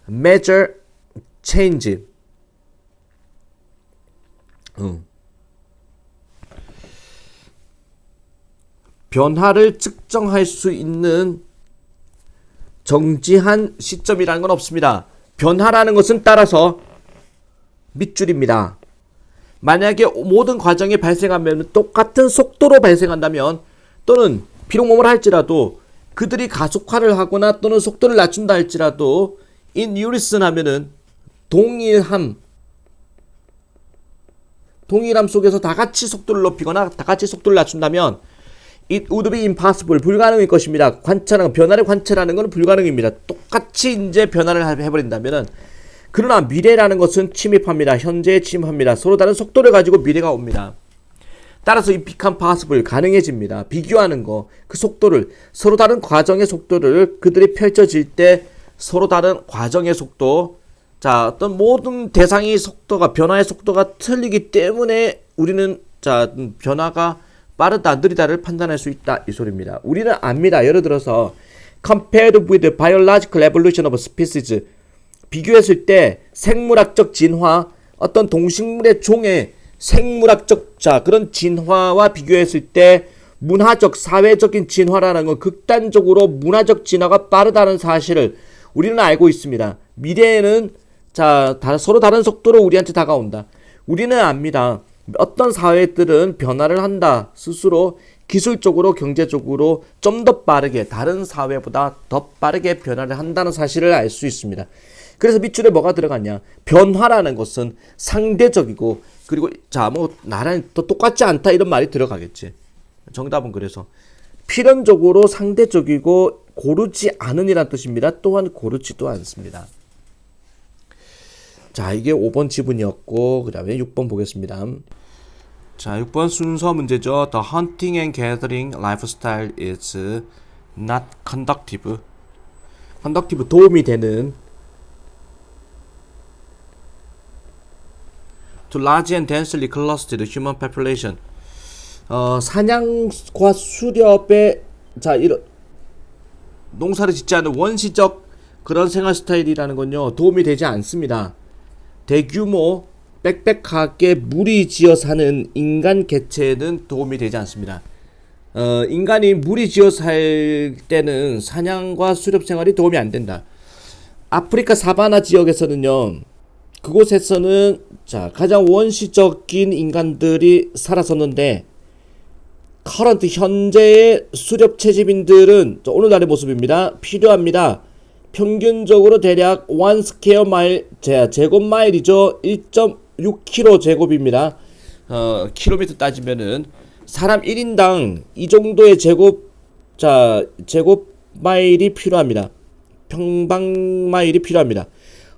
measure change, 변화를 측정할 수 있는 정지한 시점이라는 건 없습니다. 변화라는 것은 따라서 밑줄입니다. 만약에 모든 과정이 발생하면 똑같은 속도로 발생한다면 또는 비록 뭐뭐를 할지라도 그들이 가속화를 하거나 또는 속도를 낮춘다 할지라도 in unison 하면은 동일함 속에서 다 같이 속도를 높이거나 다 같이 속도를 낮춘다면 it would be impossible, 불가능일 것입니다. 변화를 관찰하는 것은 불가능입니다. 똑같이 이제 변화를 해버린다면은. 그러나 미래라는 것은 침입합니다. 현재에 침입합니다. 서로 다른 속도를 가지고 미래가 옵니다. 따라서 it become possible, 가능해집니다. 비교하는 거, 그 속도를, 서로 다른 과정의 속도를 그들이 펼쳐질 때 서로 다른 과정의 속도, 자 어떤 모든 대상의 속도가, 변화의 속도가 틀리기 때문에 우리는 자 변화가 빠르다 느리다를 판단할 수 있다 이 소리입니다. 우리는 압니다. 예를 들어서 compared with biological evolution of species, 비교했을 때 생물학적 진화, 어떤 동식물의 종의 생물학적 자 그런 진화와 비교했을 때 문화적 사회적인 진화라는 건 극단적으로 문화적 진화가 빠르다는 사실을 우리는 알고 있습니다. 미래에는 자 서로 다른 속도로 우리한테 다가온다. 우리는 압니다. 어떤 사회들은 변화를 한다. 스스로 기술적으로 경제적으로 좀 더 빠르게 다른 사회보다 더 빠르게 변화를 한다는 사실을 알 수 있습니다. 그래서 밑줄에 뭐가 들어갔냐? 변화라는 것은 상대적이고 그리고 자 뭐 나랑 또 똑같지 않다 이런 말이 들어가겠지. 정답은 그래서 필연적으로 상대적이고 고르지 않은이란 뜻입니다. 또한 고르지도 않습니다. 자 이게 5번 지문이었고 그 다음에 6번 보겠습니다. 자 6번 순서 문제죠. The hunting and gathering lifestyle is not conductive. conductive 도움이 되는 to large and densely clustered human population. 사냥과 수렵에 자 이런 농사를 짓지 않은 원시적 그런 생활 스타일이라는 건요 도움이 되지 않습니다. 대규모 빽빽하게 무리지어 사는 인간 개체는 도움이 되지 않습니다. 인간이 무리지어 살 때는 사냥과 수렵 생활이 도움이 안 된다. 아프리카 사바나 지역에서는요 그곳에서는 자 가장 원시적인 인간들이 살았었는데 커런트 현재의 수렵 채집인들은 오늘날의 모습입니다. 필요합니다. 평균적으로 대략 1 스퀘어 마일 제곱마일이죠. 1.6km 제곱입니다. 킬로미터 따지면은 사람 1인당 이 정도의 제곱마일이 필요합니다. 평방마일이 필요합니다.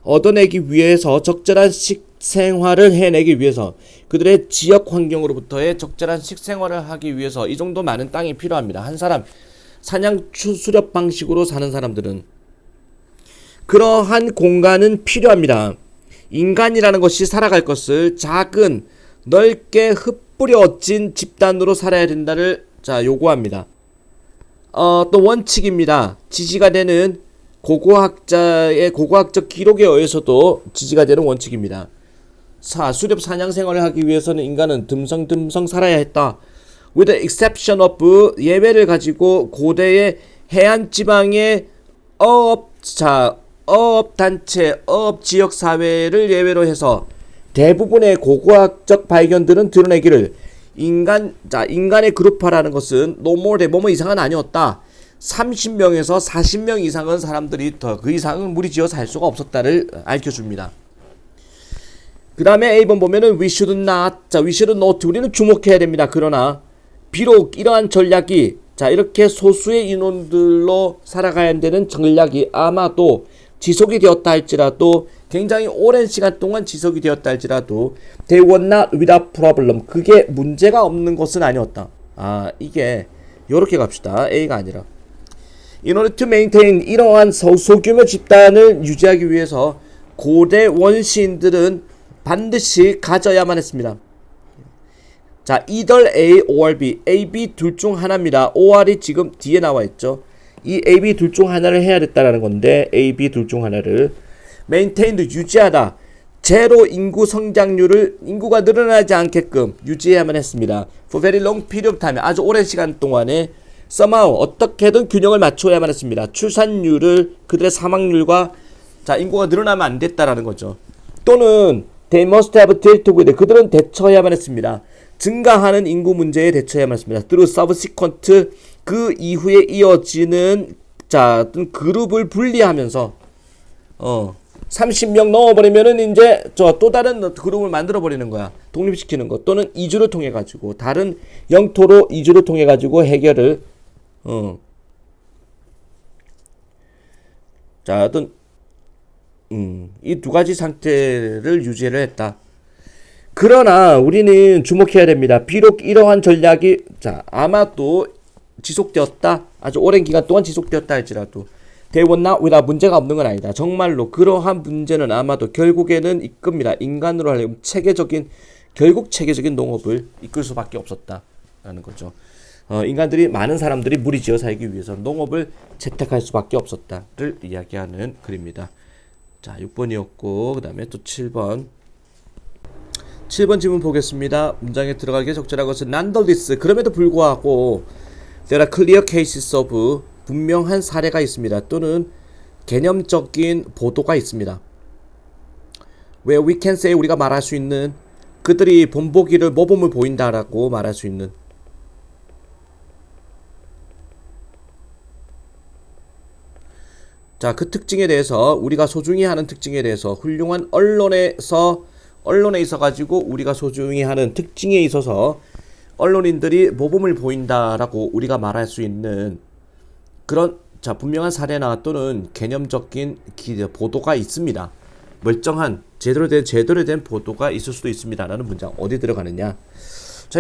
얻어내기 위해서 적절한 식생활을 해내기 위해서 그들의 지역 환경으로부터의 적절한 식생활을 하기 위해서 이 정도 많은 땅이 필요합니다. 한 사람 사냥 수렵 방식으로 사는 사람들은 그러한 공간은 필요합니다. 인간이라는 것이 살아갈 것을 작은 넓게 흩뿌려진 집단으로 살아야 된다를 요구합니다. 또 원칙입니다. 지지가 되는 고고학자의 고고학적 기록에 의해서도 지지가 되는 원칙입니다. 수렵 사냥 생활을 하기 위해서는 인간은 듬성듬성 살아야 했다. With the exception of 예외를 가지고 고대의 해안 지방의 어업단체, 어업지역사회를 예외로 해서 대부분의 고고학적 발견들은 드러내기를 인간의 그룹화라는 것은 노멀의 뭐뭐 이상은 아니었다. 30명에서 40명 이상은 사람들이 그 이상은 무리지어 살 수가 없었다를 알려줍니다. 그 다음에 A번 보면은 we should not, we should not, 우리는 주목해야 됩니다. 그러나 비록 이러한 전략이 이렇게 소수의 인원들로 살아가야 되는 전략이 아마도 지속이 되었다 할지라도 굉장히 오랜 시간 동안 지속이 되었다 할지라도 they were not without problem. 그게 문제가 없는 것은 아니었다. 이게 요렇게 갑시다. A가 아니라 In order to maintain 이러한 소규모 집단을 유지하기 위해서 고대 원시인들은 반드시 가져야만 했습니다. either A or B, A, B 둘 중 하나입니다. OR이 지금 뒤에 나와 있죠. 이 A, B 둘 중 하나를 해야 됐다라는 건데 A, B 둘 중 하나를 maintained 유지하다. 제로 인구 성장률을 인구가 늘어나지 않게끔 유지해야만 했습니다. For very long period of time, 아주 오랜 시간 동안에 somehow 어떻게든 균형을 맞춰야만 했습니다. 출산율을 그들의 사망률과 인구가 늘어나면 안 됐다라는 거죠. 또는 they must have dealt with, 그들은 대처해야만 했습니다. 증가하는 인구 문제에 대처해야만 했습니다. through subsequent, 그 이후에 이어지는 그룹을 분리하면서 30명 넣어버리면은 이제 또 다른 그룹을 만들어 버리는 거야. 독립시키는 것 또는 이주를 통해 가지고 다른 영토로 이주를 통해 가지고 해결을 어떤 이 두 가지 상태를 유지를 했다. 그러나 우리는 주목해야 됩니다. 비록 이러한 전략이 아마도 지속되었다. 아주 오랜 기간 동안 지속되었다 할지라도 they were not without, 문제가 없는 건 아니다. 정말로 그러한 문제는 아마도 결국에는 이끕니다. 인간으로 하려면 결국 체계적인 농업을 이끌 수밖에 없었다라는 거죠. 인간들이 많은 사람들이 무리지어 살기 위해서 농업을 채택할 수밖에 없었다를 이야기하는 글입니다. 6번이었고 그 다음에 또 7번 질문 보겠습니다. 문장에 들어가기에 적절한 것은 nonetheless, 그럼에도 불구하고 there are clear cases of, 분명한 사례가 있습니다. 또는 개념적인 보도가 있습니다. where we can say, 우리가 말할 수 있는, 그들이 본보기를 모범을 보인다라고 말할 수 있는 그 특징에 대해서, 우리가 소중히 하는 특징에 대해서 훌륭한 언론에 있어가지고 우리가 소중히 하는 특징에 있어서 언론인들이 모범을 보인다라고 우리가 말할 수 있는 그런 분명한 사례나 또는 개념적인 보도가 있습니다. 멀쩡한 제대로 된 보도가 있을 수도 있습니다라는 문장 어디 들어가느냐?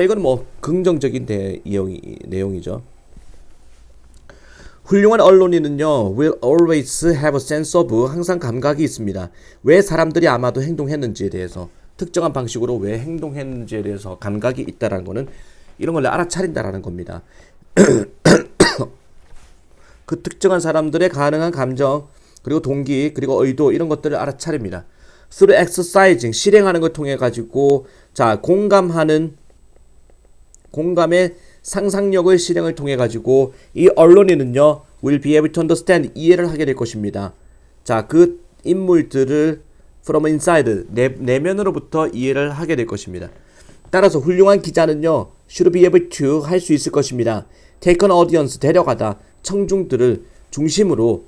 이건 긍정적인 내용이죠. 훌륭한 언론인은요, will always have a sense of, 항상 감각이 있습니다. 왜 사람들이 아마도 행동했는지에 대해서, 특정한 방식으로 왜 행동했는지에 대해서 감각이 있다라는 거는 이런 걸 알아차린다라는 겁니다. 그 특정한 사람들의 가능한 감정, 그리고 동기, 그리고 의도, 이런 것들을 알아차립니다. through exercising, 실행하는 걸 통해 가지고 공감의 상상력을 실행을 통해 가지고 이 언론인은요 will be able to understand, 이해를 하게 될 것입니다. 그 인물들을 from inside, 내면으로부터 이해를 하게 될 것입니다. 따라서 훌륭한 기자는요 should be able to, 할 수 있을 것입니다. take an audience, 데려가다 청중들을 중심으로,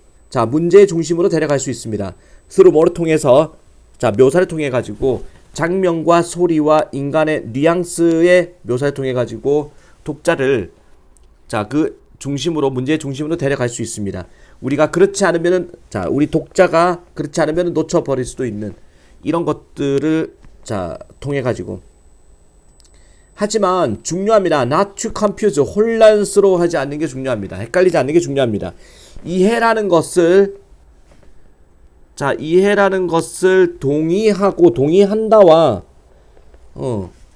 문제의 중심으로 데려갈 수 있습니다. through 뭐를 통해서, 묘사를 통해 가지고 장면과 소리와 인간의 뉘앙스의 묘사를 통해 가지고 독자를 그 중심으로 문제의 중심으로 데려갈 수 있습니다. 우리가 그렇지 않으면은 자 우리 독자가 그렇지 않으면 놓쳐버릴 수도 있는 이런 것들을 자 통해 가지고 하지만 중요합니다. Not to confuse 혼란스러워하지 않는 게 중요합니다. 헷갈리지 않는 게 중요합니다. 이해라는 것을 자 이해라는 것을 동의하고 동의한다와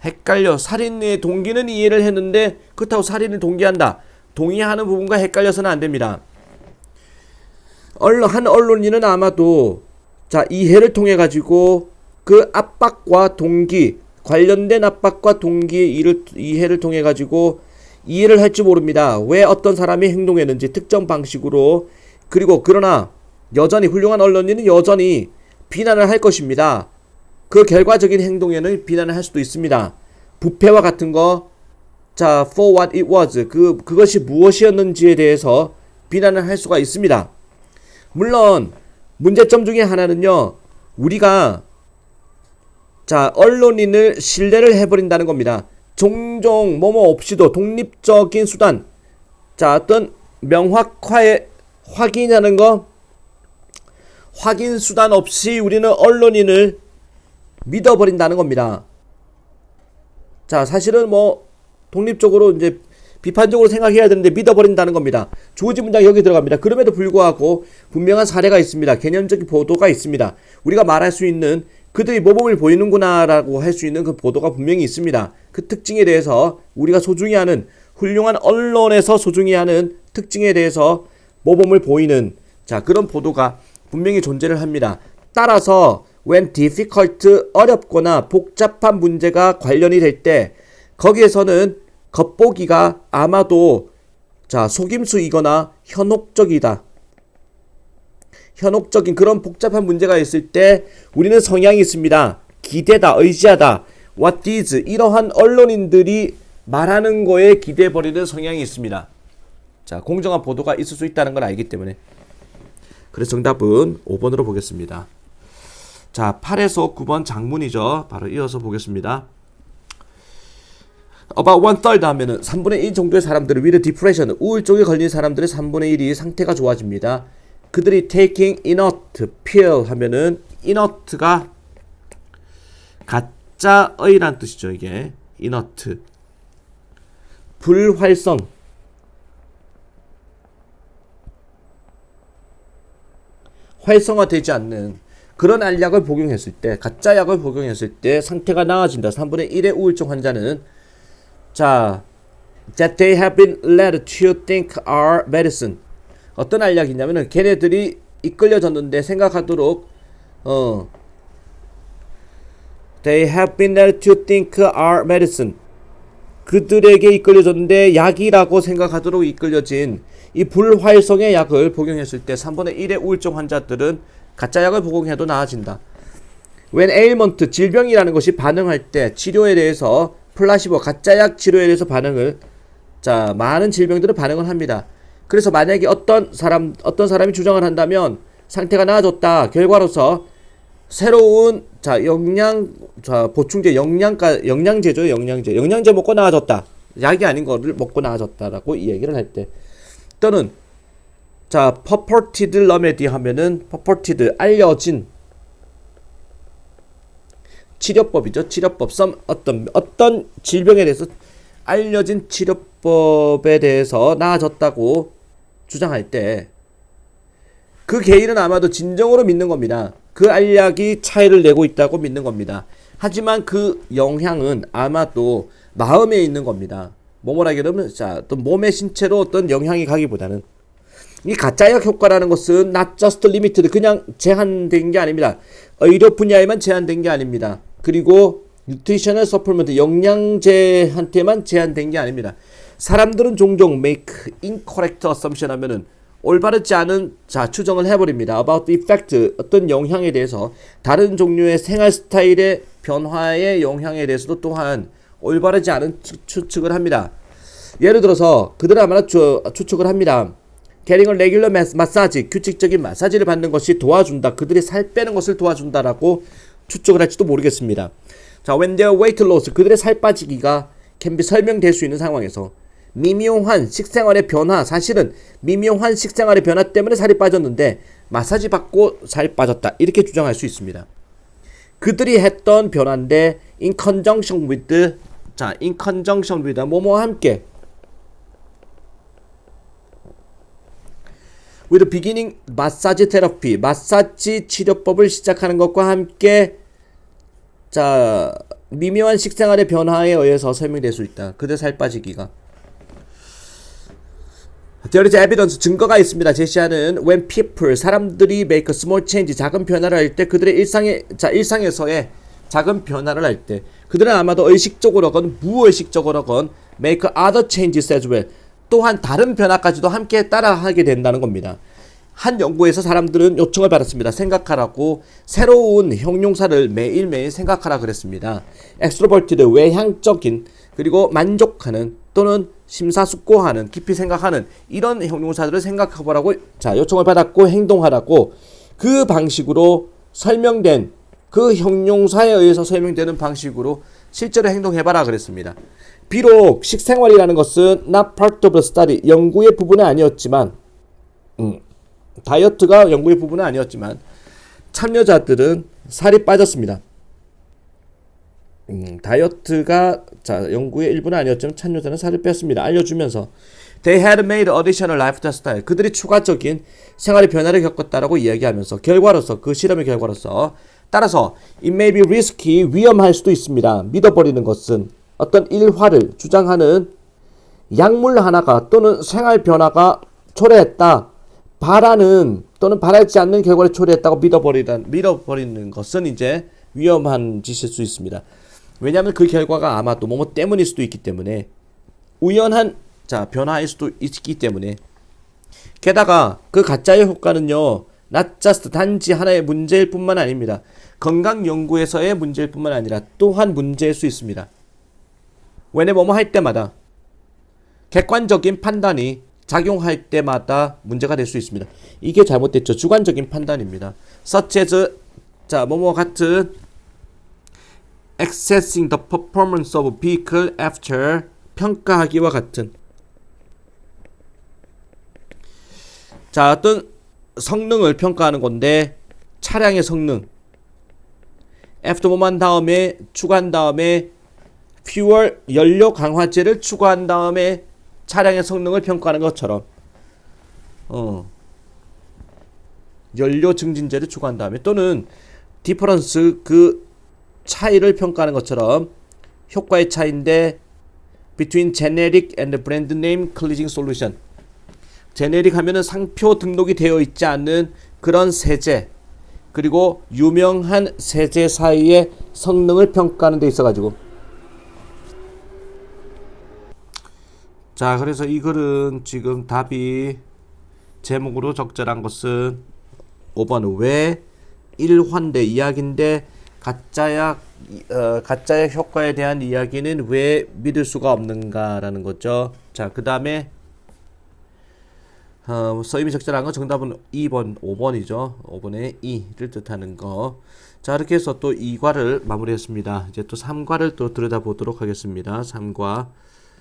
헷갈려 살인의 동기는 이해를 했는데 그렇다고 살인을 동기한다. 동의하는 부분과 헷갈려서는 안 됩니다. 한 언론인은 아마도 자 이해를 통해 가지고 그 압박과 동기 관련된 압박과 동기의 이해를 통해 가지고 이해를 할지 모릅니다. 왜 어떤 사람이 행동했는지 특정 방식으로 그리고 그러나 여전히 훌륭한 언론인은 여전히 비난을 할 것입니다. 그 결과적인 행동에는 비난을 할 수도 있습니다. 부패와 같은 거 자 for what it was 그것이 무엇이었는지에 대해서 비난을 할 수가 있습니다. 물론 문제점 중에 하나는요. 우리가 자 언론인을 신뢰를 해버린다는 겁니다. 종종 뭐뭐 없이도 독립적인 수단 자 어떤 명확하게 확인하는 거 확인 수단 없이 우리는 언론인을 믿어버린다는 겁니다. 자 사실은 뭐 독립적으로 이제 비판적으로 생각해야 되는데 믿어버린다는 겁니다. 주어진 문장 여기 들어갑니다. 그럼에도 불구하고 분명한 사례가 있습니다. 개념적인 보도가 있습니다. 우리가 말할 수 있는 그들이 모범을 보이는구나 라고 할 수 있는 그 보도가 분명히 있습니다. 그 특징에 대해서 우리가 소중히 하는 훌륭한 언론에서 소중히 하는 특징에 대해서 모범을 보이는 자 그런 보도가 분명히 존재를 합니다. 따라서 when difficult 어렵거나 복잡한 문제가 관련이 될 때 거기에서는 겉보기가 아마도 자 속임수이거나 현혹적이다. 현혹적인 그런 복잡한 문제가 있을 때 우리는 성향이 있습니다. 기대다, 의지하다. What is 이러한 언론인들이 말하는 거에 기대버리는 성향이 있습니다. 자 공정한 보도가 있을 수 있다는 걸 알기 때문에 그래서 정답은 5번으로 보겠습니다. 자 8에서 9번 장문이죠. 바로 이어서 보겠습니다. About 1/3 하면은 3분의 1 정도의 사람들은 with depression, 우울증에 걸린 사람들의 3분의 1이 상태가 좋아집니다. 그들이 taking inert pill 하면은 inert가 가짜의란 뜻이죠. 이게 inert 불활성 활성화되지 않는 그런 알약을 복용했을 때 가짜 약을 복용했을 때 상태가 나아진다. 3분의 1의 우울증 환자는 자, that they have been led to think are medicine. 어떤 알약이냐면은 걔네들이 이끌려졌는데 생각하도록 they have been led to think are medicine. 그들에게 이끌려졌는데 약이라고 생각하도록 이끌려진 이 불활성의 약을 복용했을 때 3분의 1의 우울증 환자들은 가짜 약을 복용해도 나아진다. when ailment 질병이라는 것이 반응할 때 치료에 대해서 플라시보 가짜약 치료에 대해서 반응을 자 많은 질병들은 반응을 합니다. 그래서 만약에 어떤 사람이 주장을 한다면 상태가 나아졌다. 결과로서 새로운 자 보충제 영양제죠. 영양제 먹고 나아졌다. 약이 아닌 거를 먹고 나아졌다라고 이 얘기를 할 때 또는 자 purported remedy 하면은 purported 알려진 치료법이죠. 치료법 어떤 질병에 대해서 알려진 치료법에 대해서 나아졌다고 주장할 때 그 개인은 아마도 진정으로 믿는 겁니다. 그 알약이 차이를 내고 있다고 믿는 겁니다. 하지만 그 영향은 아마도 마음에 있는 겁니다. 뭐라게 되면 자 어떤 몸의 신체로 어떤 영향이 가기보다는 이 가짜약 효과라는 것은 not just limited 그냥 제한된 게 아닙니다. 의료 분야에만 제한된 게 아닙니다. 그리고 nutritional supplement 영양제한테만 제한된 게 아닙니다. 사람들은 종종 make incorrect assumption 하면은 올바르지 않은 자 추정을 해버립니다. about the effect 어떤 영향에 대해서 다른 종류의 생활 스타일의 변화의 영향에 대해서도 또한 올바르지 않은 추측을 합니다. 예를 들어서 그들은 아마 추측을 합니다. getting a regular massage 규칙적인 마사지를 받는 것이 도와준다. 그들이 살 빼는 것을 도와준다라고 추측을 할지도 모르겠습니다. 자, when their weight loss 그들의 살 빠지기가 can be 설명될 수 있는 상황에서 미묘한 식생활의 변화, 사실은 미묘한 식생활의 변화 때문에 살이 빠졌는데 마사지 받고 살이 빠졌다, 이렇게 주장할 수 있습니다. 그들이 했던 변화인데 in conjunction with, 자, in conjunction with 뭐뭐와 함께, with beginning 마사지 테라피, 마사지 치료법을 시작하는 것과 함께, 자, 미묘한 식생활의 변화에 의해서 설명될 수 있다. 그들 살 빠지기가. There is evidence, 증거가 있습니다. 제시하는 when people, 사람들이 make a small change, 작은 변화를 할 때, 그들의 일상에서의 작은 변화를 할 때, 그들은 아마도 의식적으로건 무의식적으로건 make other changes as well, 또한 다른 변화까지도 함께 따라하게 된다는 겁니다. 한 연구에서 사람들은 요청을 받았습니다. 생각하라고 새로운 형용사를 매일매일 생각하라 그랬습니다. extroverted, 외향적인, 그리고 만족하는 또는 심사숙고하는, 깊이 생각하는 이런 형용사들을 생각해보라고, 자, 요청을 받았고 행동하라고, 그 방식으로 설명된, 그 형용사에 의해서 설명되는 방식으로 실제로 행동해봐라 그랬습니다. 비록 식생활이라는 것은 not part of the study, 연구의 부분은 아니었지만, 다이어트가 연구의 부분은 아니었지만 참여자들은 살이 빠졌습니다. 다이어트가, 자, 연구의 일부는 아니었지만 참여자는 살을 뺐습니다. 알려주면서 they had made additional lifestyle, 그들이 추가적인 생활의 변화를 겪었다라고 이야기하면서 결과로서, 그 실험의 결과로서, 따라서 it may be risky, 위험할 수도 있습니다. 믿어버리는 것은 어떤 일화를 주장하는 약물 하나가 또는 생활 변화가 초래했다, 바라는 또는 바라지 않는 결과를 초래했다고 믿어버리는 것은 이제 위험한 짓일 수 있습니다. 왜냐하면 그 결과가 아마도 뭐뭐 때문일 수도 있기 때문에, 우연한, 자, 변화일 수도 있기 때문에, 게다가 그 가짜의 효과는요, not just, 단지 하나의 문제일 뿐만 아닙니다. 건강 연구에서의 문제일 뿐만 아니라 또한 문제일 수 있습니다. 왜냐, 뭐뭐 할 때마다 객관적인 판단이 작용할 때마다 문제가 될 수 있습니다. 이게 잘못됐죠. 주관적인 판단입니다. such as, 자, 뭐뭐 같은 assessing the performance of vehicle after, 평가하기와 같은, 자, 어떤 성능을 평가하는 건데, 차량의 성능, after 뭐만 다음에, 추가한 다음에 fuel, 연료 강화제를 추가한 다음에 차량의 성능을 평가하는 것처럼, 연료 증진제를 추가한 다음에, 또는 디퍼런스, 그 차이를 평가하는 것처럼 효과의 차이인데 between generic and brand name cleansing solution, 제네릭 하면은 상표 등록이 되어 있지 않는 그런 세제, 그리고 유명한 세제 사이의 성능을 평가하는 데 있어가지고, 자, 그래서 이 글은 지금 답이 제목으로 적절한 것은 5번, 왜 일환대 이야기인데 가짜약 효과에 대한 이야기는 왜 믿을 수가 없는가라는 거죠. 자, 그 다음에 써임이 적절한 거 정답은 2번, 5번이죠. 5번의 2를 뜻하는 거. 자, 이렇게 해서 또 2과를 마무리했습니다. 이제 또 3과를 또 들여다보도록 하겠습니다. 3과